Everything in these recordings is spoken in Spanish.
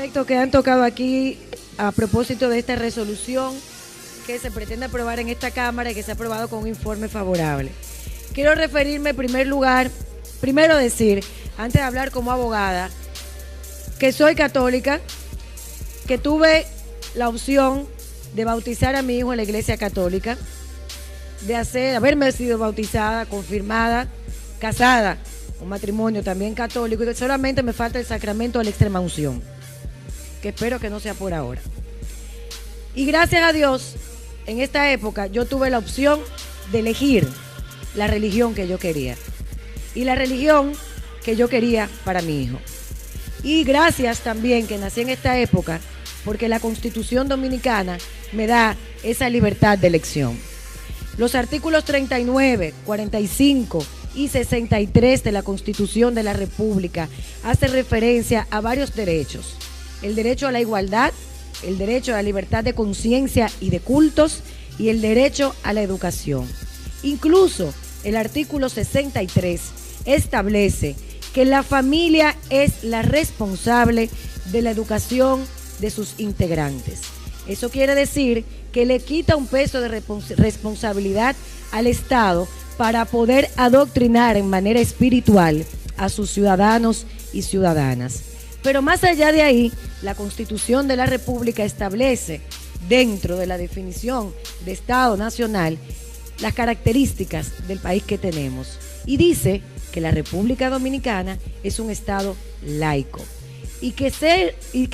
aspectos que han tocado aquí a propósito de esta resolución que se pretende aprobar en esta Cámara y que se ha aprobado con un informe favorable. Quiero referirme en primer lugar, primero decir, antes de hablar como abogada, que soy católica, que tuve la opción de bautizar a mi hijo en la Iglesia Católica, de haberme sido bautizada, confirmada, casada, un matrimonio también católico, y que solamente me falta el sacramento de la extremaunción, que espero que no sea por ahora. Y gracias a Dios, en esta época yo tuve la opción de elegir la religión que yo quería y la religión que yo quería para mi hijo. Y gracias también que nací en esta época, porque la Constitución Dominicana me da esa libertad de elección. Los artículos 39, 45 y 63 de la Constitución de la República hacen referencia a varios derechos: el derecho a la igualdad, el derecho a la libertad de conciencia y de cultos y el derecho a la educación. Incluso el artículo 63 establece que la familia es la responsable de la educación de sus integrantes. Eso quiere decir que le quita un peso de responsabilidad al Estado para poder adoctrinar en manera espiritual a sus ciudadanos y ciudadanas. Pero más allá de ahí, la Constitución de la República establece, dentro de la definición de Estado nacional, las características del país que tenemos. Y dice que la República Dominicana es un Estado laico. ¿Y qué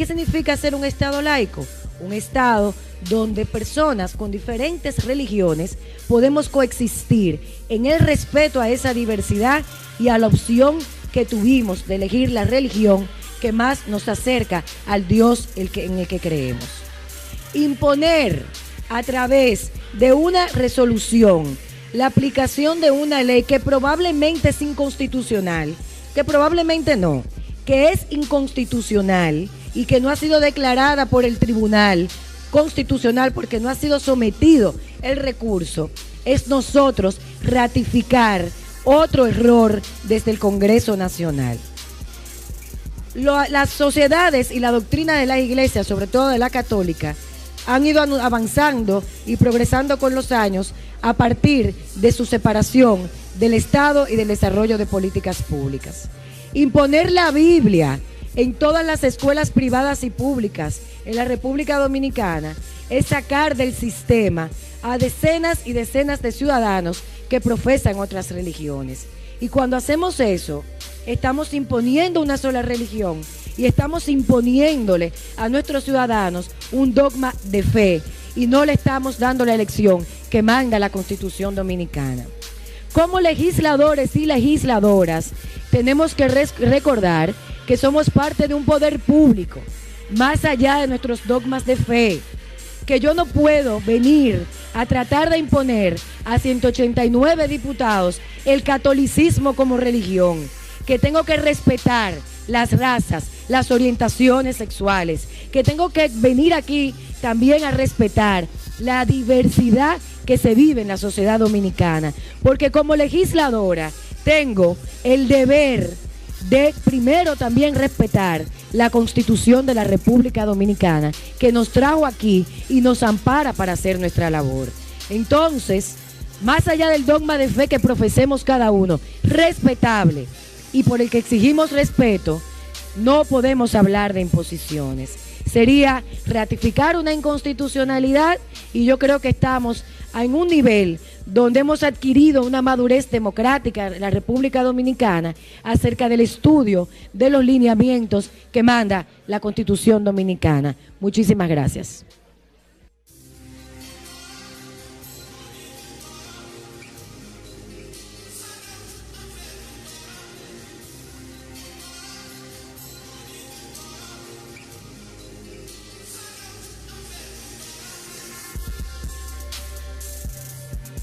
significa ser un Estado laico? Un Estado donde personas con diferentes religiones podemos coexistir en el respeto a esa diversidad y a la opción que tuvimos de elegir la religión que más nos acerca al Dios en el que creemos. Imponer a través de una resolución la aplicación de una ley que probablemente es inconstitucional, que probablemente no, que es inconstitucional y que no ha sido declarada por el Tribunal Constitucional porque no ha sido sometido el recurso, es nosotros ratificar otro error desde el Congreso Nacional. Las sociedades y la doctrina de la Iglesia, sobre todo de la católica, han ido avanzando y progresando con los años a partir de su separación del Estado y del desarrollo de políticas públicas. Imponer la Biblia en todas las escuelas privadas y públicas en la República Dominicana es sacar del sistema a decenas y decenas de ciudadanos que profesan otras religiones. Y cuando hacemos eso, estamos imponiendo una sola religión y estamos imponiéndole a nuestros ciudadanos un dogma de fe y no le estamos dando la elección que manda la Constitución Dominicana. Como legisladores y legisladoras, tenemos que recordar que somos parte de un poder público, más allá de nuestros dogmas de fe, que yo no puedo venir a tratar de imponer a 189 diputados el catolicismo como religión, que tengo que respetar las razas, las orientaciones sexuales, que tengo que venir aquí también a respetar la diversidad que se vive en la sociedad dominicana, porque como legisladora tengo el deber de primero también respetar la Constitución de la República Dominicana, que nos trajo aquí y nos ampara para hacer nuestra labor. Entonces, más allá del dogma de fe que profesemos cada uno, respetable, y por el que exigimos respeto, no podemos hablar de imposiciones. Sería ratificar una inconstitucionalidad y yo creo que estamos en un nivel donde hemos adquirido una madurez democrática en la República Dominicana acerca del estudio de los lineamientos que manda la Constitución Dominicana. Muchísimas gracias.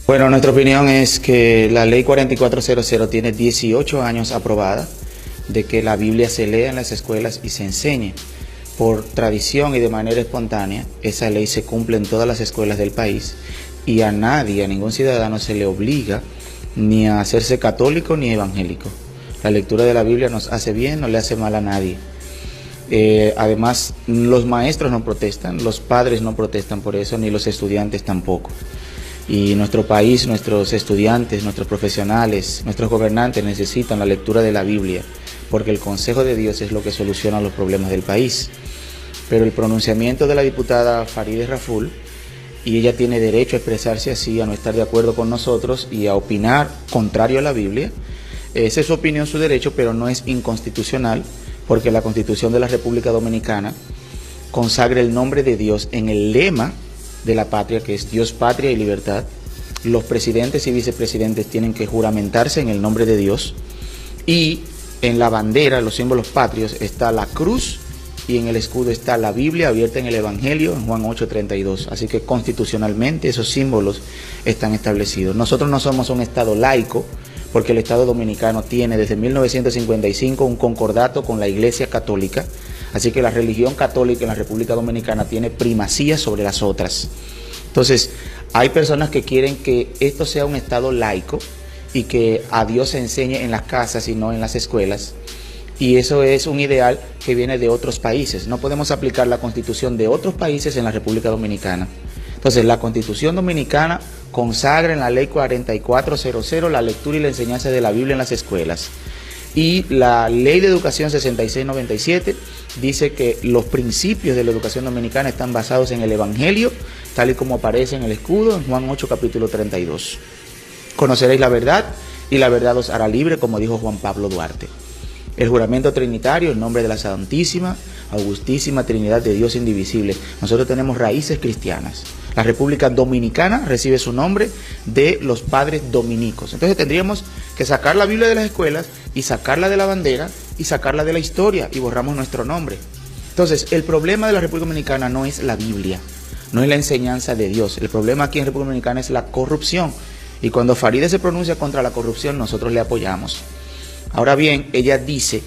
Bueno, nuestra opinión es que la ley 4400 tiene 18 años aprobada, de que la Biblia se lea en las escuelas y se enseñe. Por tradición y de manera espontánea, esa ley se cumple en todas las escuelas del país y a nadie, a ningún ciudadano se le obliga ni a hacerse católico ni evangélico. La lectura de la Biblia nos hace bien, no le hace mal a nadie. Además, los maestros no protestan, los padres no protestan por eso, ni los estudiantes tampoco. Y nuestro país, nuestros estudiantes, nuestros profesionales, nuestros gobernantes necesitan la lectura de la Biblia, porque el consejo de Dios es lo que soluciona los problemas del país. Pero el pronunciamiento de la diputada Farideh Raful, y ella tiene derecho a expresarse así, a no estar de acuerdo con nosotros y a opinar contrario a la Biblia. Esa es su opinión, su derecho, pero no es inconstitucional, porque la Constitución de la República Dominicana consagra el nombre de Dios en el lema de la patria, que es Dios, patria y libertad. Los presidentes y vicepresidentes tienen que juramentarse en el nombre de Dios, y en la bandera, los símbolos patrios, está la cruz, y en el escudo está la Biblia abierta en el Evangelio, en Juan 8:32. Así que constitucionalmente esos símbolos están establecidos. Nosotros no somos un Estado laico, porque el Estado dominicano tiene desde 1955 un concordato con la Iglesia Católica, así que la religión católica en la República Dominicana tiene primacía sobre las otras. Entonces, hay personas que quieren que esto sea un Estado laico y que a Dios se enseñe en las casas y no en las escuelas. Y eso es un ideal que viene de otros países. No podemos aplicar la Constitución de otros países en la República Dominicana. Entonces, la Constitución Dominicana consagra en la Ley 4400 la lectura y la enseñanza de la Biblia en las escuelas. Y la Ley de Educación 6697 dice que los principios de la educación dominicana están basados en el Evangelio, tal y como aparece en el escudo, en Juan 8, capítulo 32. Conoceréis la verdad, y la verdad os hará libre, como dijo Juan Pablo Duarte. El juramento trinitario, en nombre de la Santísima, Augustísima Trinidad de Dios indivisible. Nosotros tenemos raíces cristianas. La República Dominicana recibe su nombre de los padres dominicos. Entonces tendríamos que sacar la Biblia de las escuelas y sacarla de la bandera y sacarla de la historia, y borramos nuestro nombre. Entonces, el problema de la República Dominicana no es la Biblia, no es la enseñanza de Dios. El problema aquí en República Dominicana es la corrupción. Y cuando Farideh se pronuncia contra la corrupción, nosotros le apoyamos. Ahora bien, ella dice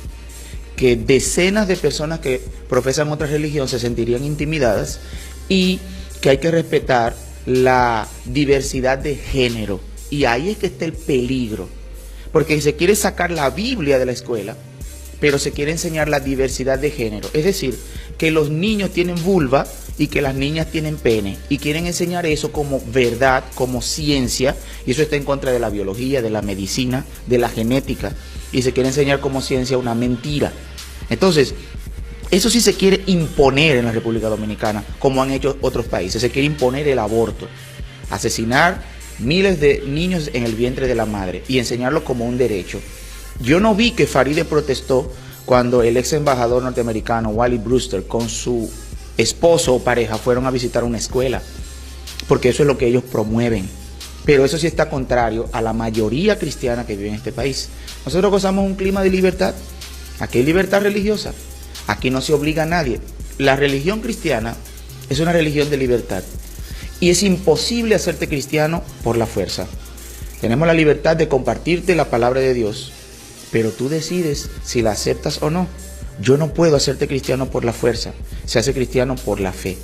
que decenas de personas que profesan otra religión se sentirían intimidadas y que hay que respetar la diversidad de género. Y ahí es que está el peligro, porque se quiere sacar la Biblia de la escuela, pero se quiere enseñar la diversidad de género. Es decir, que los niños tienen vulva y que las niñas tienen pene, y quieren enseñar eso como verdad, como ciencia, y eso está en contra de la biología, de la medicina, de la genética, y se quiere enseñar como ciencia una mentira. Entonces, eso sí se quiere imponer en la República Dominicana, como han hecho otros países. Se quiere imponer el aborto, asesinar miles de niños en el vientre de la madre y enseñarlo como un derecho. Yo no vi que Farideh protestó cuando el ex embajador norteamericano Wally Brewster con su esposo o pareja fueron a visitar una escuela, porque eso es lo que ellos promueven. Pero eso sí está contrario a la mayoría cristiana que vive en este país. Nosotros gozamos un clima de libertad. Aquí hay libertad religiosa. Aquí no se obliga a nadie. La religión cristiana es una religión de libertad. Y es imposible hacerte cristiano por la fuerza. Tenemos la libertad de compartirte la palabra de Dios, pero tú decides si la aceptas o no. Yo no puedo hacerte cristiano por la fuerza. Se hace cristiano por la fe.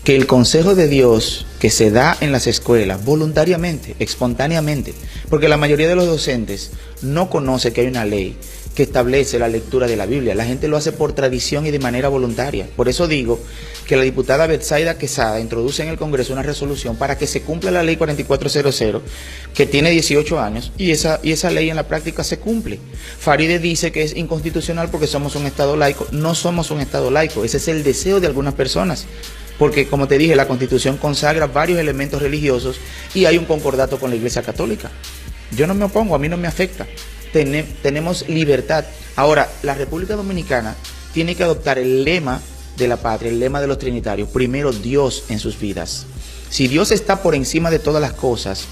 Que el consejo de Dios que se da en las escuelas voluntariamente, espontáneamente, porque la mayoría de los docentes no conoce que hay una ley que establece la lectura de la Biblia. La gente lo hace por tradición y de manera voluntaria. Por eso digo que la diputada Betsaida Quesada introduce en el Congreso una resolución para que se cumpla la ley 4400, que tiene 18 años, y esa ley en la práctica se cumple. Farideh dice que es inconstitucional porque somos un Estado laico. No somos un Estado laico, ese es el deseo de algunas personas. Porque, como te dije, la Constitución consagra varios elementos religiosos y hay un concordato con la Iglesia Católica. Yo no me opongo, a mí no me afecta. Tenemos libertad. Ahora, la República Dominicana tiene que adoptar el lema de la patria, el lema de los trinitarios. Primero, Dios en sus vidas. Si Dios está por encima de todas las cosas,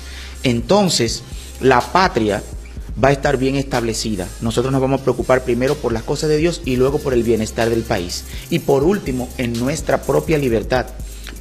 entonces la patria va a estar bien establecida. Nosotros nos vamos a preocupar primero por las cosas de Dios y luego por el bienestar del país. Y por último, en nuestra propia libertad.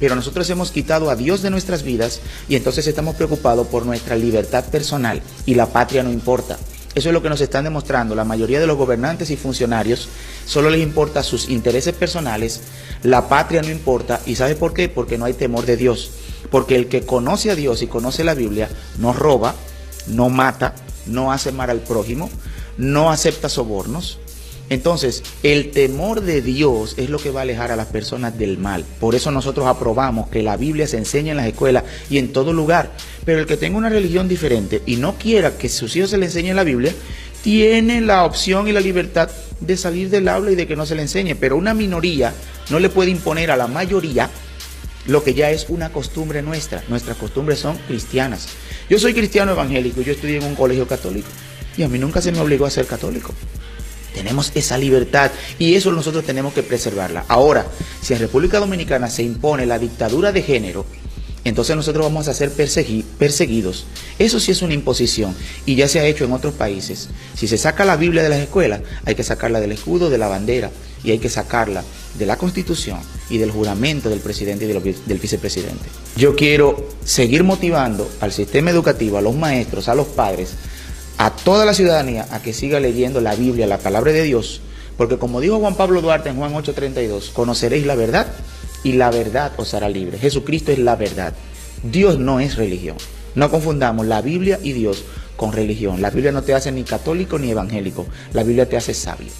Pero nosotros hemos quitado a Dios de nuestras vidas y entonces estamos preocupados por nuestra libertad personal y la patria no importa. Eso es lo que nos están demostrando. La mayoría de los gobernantes y funcionarios solo les importa sus intereses personales, la patria no importa. ¿Y sabe por qué? Porque no hay temor de Dios. Porque el que conoce a Dios y conoce la Biblia no roba, no mata, no hace mal al prójimo, no acepta sobornos, Entonces, el temor de Dios es lo que va a alejar a las personas del mal. Por eso nosotros aprobamos que la Biblia se enseñe en las escuelas y en todo lugar. Pero el que tenga una religión diferente y no quiera que sus hijos se le enseñe la Biblia, tiene la opción y la libertad de salir del aula y de que no se le enseñe. Pero una minoría no le puede imponer a la mayoría lo que ya es una costumbre nuestra. Nuestras costumbres son cristianas. Yo soy cristiano evangélico, yo estudié en un colegio católico y a mí nunca se me obligó a ser católico. Tenemos esa libertad y eso nosotros tenemos que preservarla. Ahora, si en República Dominicana se impone la dictadura de género, entonces nosotros vamos a ser perseguidos. Eso sí es una imposición y ya se ha hecho en otros países. Si se saca la Biblia de las escuelas, hay que sacarla del escudo, de la bandera, y hay que sacarla de la Constitución y del juramento del presidente y del vicepresidente. Yo quiero seguir motivando al sistema educativo, a los maestros, a los padres, a toda la ciudadanía a que siga leyendo la Biblia, la palabra de Dios, porque como dijo Juan Pablo Duarte en Juan 8:32, conoceréis la verdad y la verdad os hará libre. Jesucristo es la verdad. Dios no es religión. No confundamos la Biblia y Dios con religión. La Biblia no te hace ni católico ni evangélico. La Biblia te hace sabio.